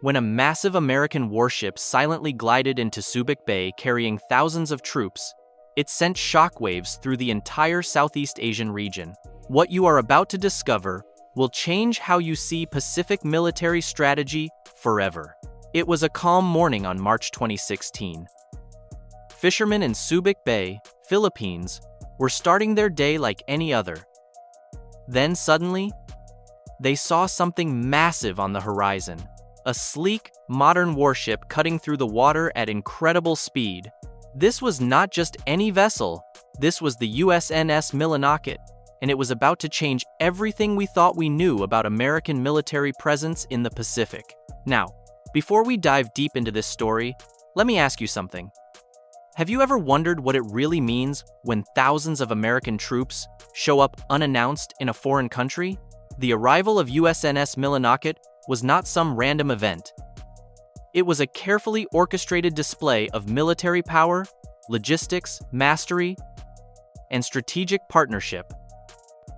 when a massive American warship silently glided into Subic Bay carrying thousands of troops. It sent shockwaves through the entire Southeast Asian region. What you are about to discover will change how you see Pacific military strategy forever. It was a calm morning on March 2016. Fishermen in Subic Bay, Philippines, were starting their day like any other. Then suddenly, they saw something massive on the horizon. A sleek, modern warship cutting through the water at incredible speed. This was not just any vessel, this was the USNS Millinocket, and it was about to change everything we thought we knew about American military presence in the Pacific. Now, before we dive deep into this story, let me ask you something. Have you ever wondered what it really means when thousands of American troops show up unannounced in a foreign country? The arrival of USNS Millinocket was not some random event. It was a carefully orchestrated display of military power, logistics, mastery, and strategic partnership.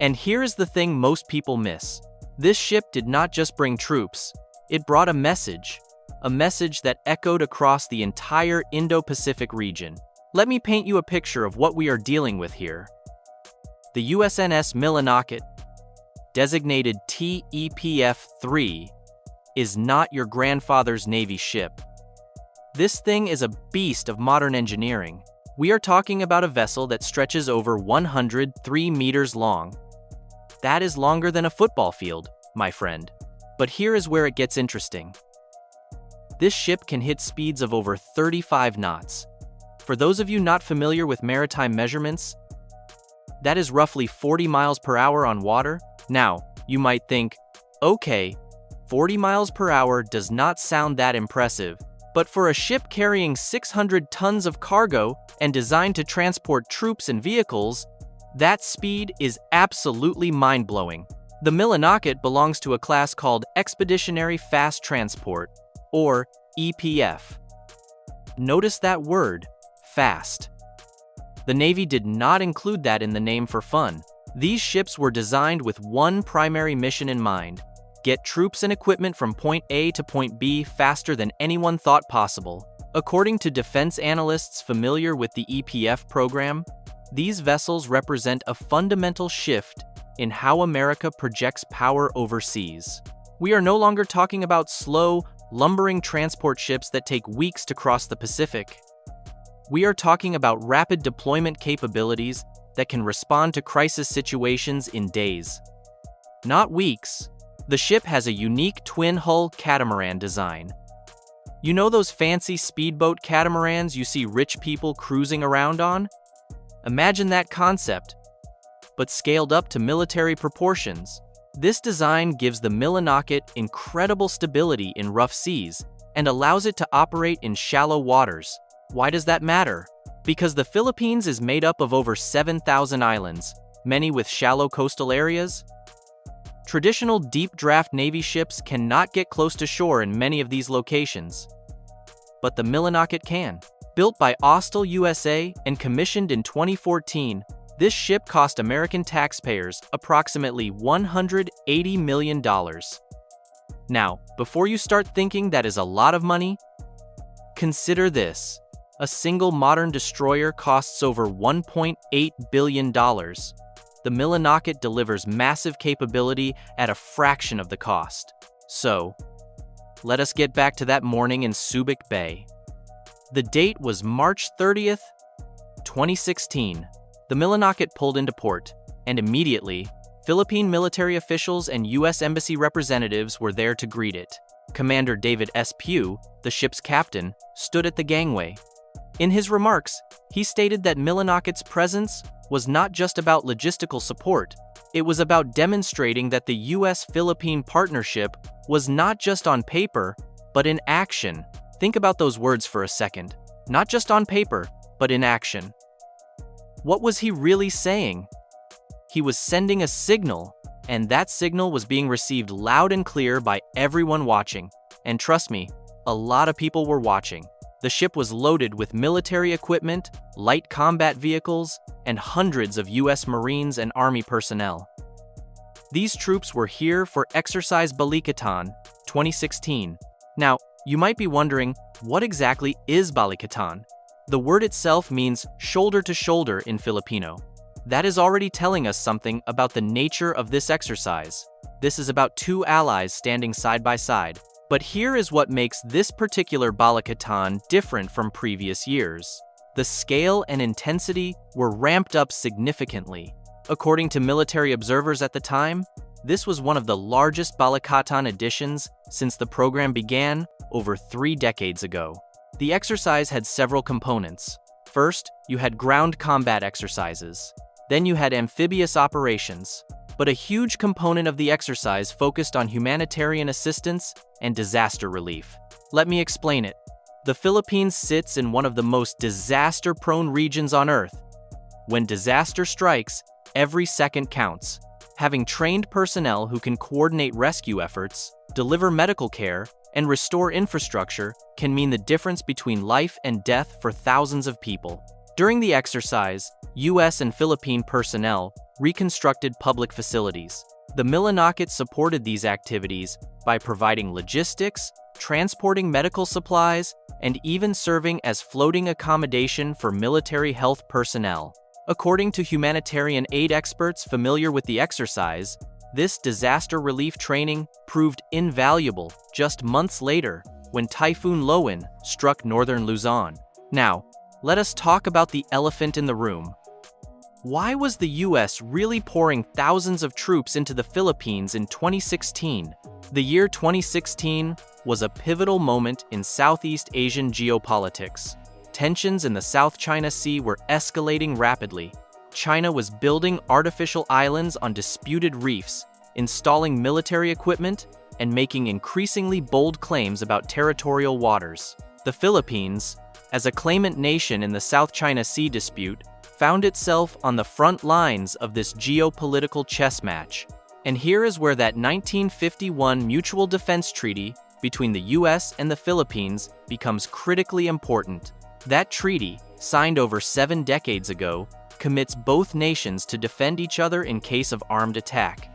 And here is the thing most people miss. This ship did not just bring troops, it brought a message that echoed across the entire Indo-Pacific region. Let me paint you a picture of what we are dealing with here. The USNS Millinocket, designated TEPF-3, is not your grandfather's Navy ship. This thing is a beast of modern engineering. We are talking about a vessel that stretches over 103 meters long. That is longer than a football field, my friend. But here is where it gets interesting. This ship can hit speeds of over 35 knots. For those of you not familiar with maritime measurements, that is roughly 40 miles per hour on water. Now, you might think, okay, 40 miles per hour does not sound that impressive, but for a ship carrying 600 tons of cargo and designed to transport troops and vehicles, that speed is absolutely mind-blowing. The Millinocket belongs to a class called Expeditionary Fast Transport, or EPF. Notice that word, fast. The Navy did not include that in the name for fun. These ships were designed with one primary mission in mind: get troops and equipment from point A to point B faster than anyone thought possible. According to defense analysts familiar with the EPF program, these vessels represent a fundamental shift in how America projects power overseas. We are no longer talking about slow, lumbering transport ships that take weeks to cross the Pacific. We are talking about rapid deployment capabilities that can respond to crisis situations in days, not weeks. The ship has a unique twin-hull catamaran design. You know those fancy speedboat catamarans you see rich people cruising around on? Imagine that concept, but scaled up to military proportions. This design gives the Millinocket incredible stability in rough seas and allows it to operate in shallow waters. Why does that matter? Because the Philippines is made up of over 7,000 islands, many with shallow coastal areas. Traditional deep-draft Navy ships cannot get close to shore in many of these locations. But the Millinocket can. Built by Austal USA and commissioned in 2014, this ship cost American taxpayers approximately $180 million. Now, before you start thinking that is a lot of money, consider this. A single modern destroyer costs over $1.8 billion. The Millinocket delivers massive capability at a fraction of the cost. So, let us get back to that morning in Subic Bay. The date was March 30th, 2016. The Millinocket pulled into port, and immediately, Philippine military officials and U.S. Embassy representatives were there to greet it. Commander David S. Pugh, the ship's captain, stood at the gangway. In his remarks, he stated that Millinocket's presence was not just about logistical support, it was about demonstrating that the U.S.-Philippine partnership was not just on paper, but in action. Think about those words for a second. Not just on paper, but in action. What was he really saying? He was sending a signal, and that signal was being received loud and clear by everyone watching. And trust me, a lot of people were watching. The ship was loaded with military equipment, light combat vehicles, and hundreds of U.S. Marines and Army personnel. These troops were here for Exercise Balikatan 2016, Now, you might be wondering, what exactly is balikatan? The word itself means shoulder to shoulder in Filipino. That is already telling us something about the nature of this exercise. This is about two allies standing side by side. But here is what makes this particular balikatan different from previous years. The scale and intensity were ramped up significantly. According to military observers at the time, this was one of the largest balikatan editions since the program began over 3 decades ago. The exercise had several components. First, you had ground combat exercises. Then you had amphibious operations. But a huge component of the exercise focused on humanitarian assistance and disaster relief. Let me explain it. The Philippines sits in one of the most disaster-prone regions on Earth. When disaster strikes, every second counts. Having trained personnel who can coordinate rescue efforts, deliver medical care, and restore infrastructure can mean the difference between life and death for thousands of people. During the exercise, U.S. and Philippine personnel reconstructed public facilities. The Milanakit supported these activities by providing logistics, transporting medical supplies, and even serving as floating accommodation for military health personnel. According to humanitarian aid experts familiar with the exercise, this disaster relief training proved invaluable just months later when Typhoon Lowen struck northern Luzon. Now, let us talk about the elephant in the room. Why was the US really pouring thousands of troops into the Philippines in 2016? The year 2016 was a pivotal moment in Southeast Asian geopolitics. Tensions in the South China Sea were escalating rapidly. China was building artificial islands on disputed reefs, installing military equipment, and making increasingly bold claims about territorial waters. The Philippines, as a claimant nation in the South China Sea dispute, found itself on the front lines of this geopolitical chess match. And here is where that 1951 Mutual Defense Treaty between the US and the Philippines becomes critically important. That treaty, signed over 7 decades ago, commits both nations to defend each other in case of armed attack.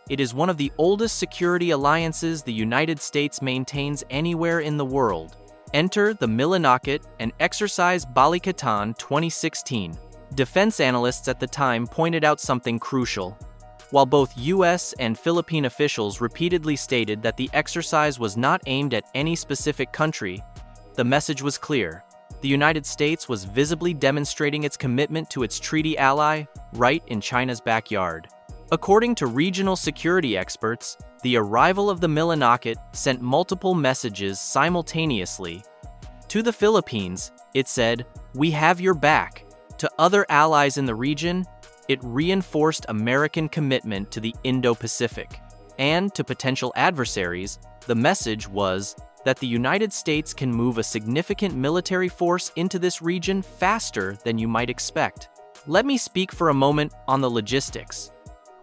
It is one of the oldest security alliances the United States maintains anywhere in the world. Enter the Milanakit and Exercise Balikatan 2016. Defense analysts at the time pointed out something crucial. While both US and Philippine officials repeatedly stated that the exercise was not aimed at any specific country, the message was clear. The United States was visibly demonstrating its commitment to its treaty ally right in China's backyard. According to regional security experts, the arrival of the Milanakit sent multiple messages simultaneously. To the Philippines, it said, "We have your back." To other allies in the region, it reinforced American commitment to the Indo-Pacific. And to potential adversaries, the message was that the United States can move a significant military force into this region faster than you might expect. Let me speak for a moment on the logistics.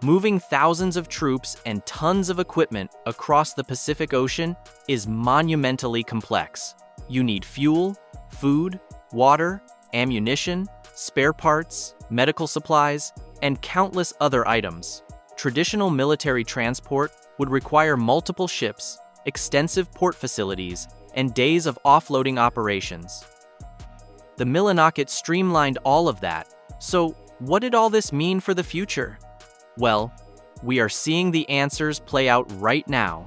Moving thousands of troops and tons of equipment across the Pacific Ocean is monumentally complex. You need fuel, food, water, ammunition, spare parts, medical supplies, and countless other items. Traditional military transport would require multiple ships, extensive port facilities, and days of offloading operations. The Milanakit streamlined all of that. So, what did all this mean for the future? Well, we are seeing the answers play out right now.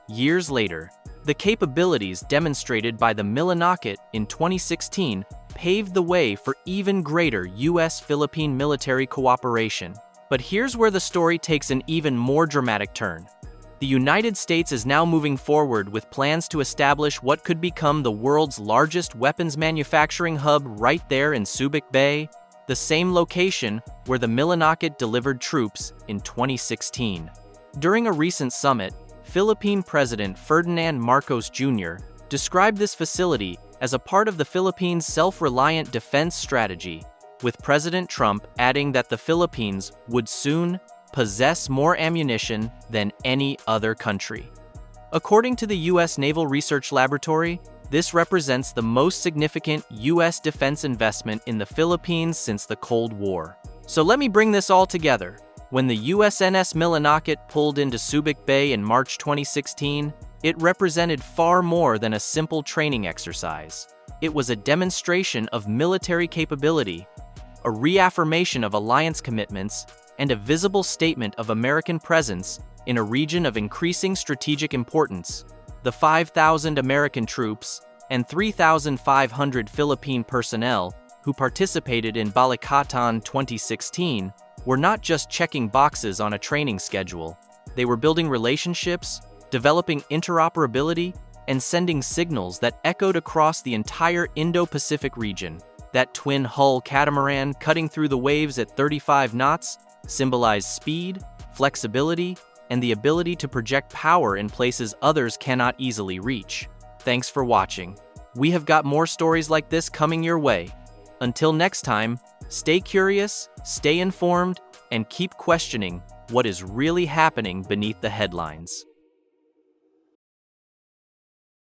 Years later, the capabilities demonstrated by the Milanakit in 2016 paved the way for even greater US-Philippine military cooperation. But here's where the story takes an even more dramatic turn. The United States is now moving forward with plans to establish what could become the world's largest weapons manufacturing hub right there in Subic Bay, the same location where the Milanakit delivered troops in 2016. During a recent summit, Philippine President Ferdinand Marcos Jr. described this facility as a part of the Philippines' self-reliant defense strategy, with President Trump adding that the Philippines would soon possess more ammunition than any other country. According to the U.S. Naval Research Laboratory, this represents the most significant U.S. defense investment in the Philippines since the Cold War. So let me bring this all together. When the USNS Milanakit pulled into Subic Bay in March 2016, It represented far more than a simple training exercise. It was a demonstration of military capability, a reaffirmation of alliance commitments, and a visible statement of American presence in a region of increasing strategic importance. The 5,000 American troops and 3,500 Philippine personnel who participated in Balikatan 2016 were not just checking boxes on a training schedule. They were building relationships, developing interoperability, and sending signals that echoed across the entire Indo-Pacific region. That twin-hull catamaran cutting through the waves at 35 knots symbolized speed, flexibility, and the ability to project power in places others cannot easily reach. Thanks for watching. We have got more stories like this coming your way. Until next time, stay curious, stay informed, and keep questioning what is really happening beneath the headlines.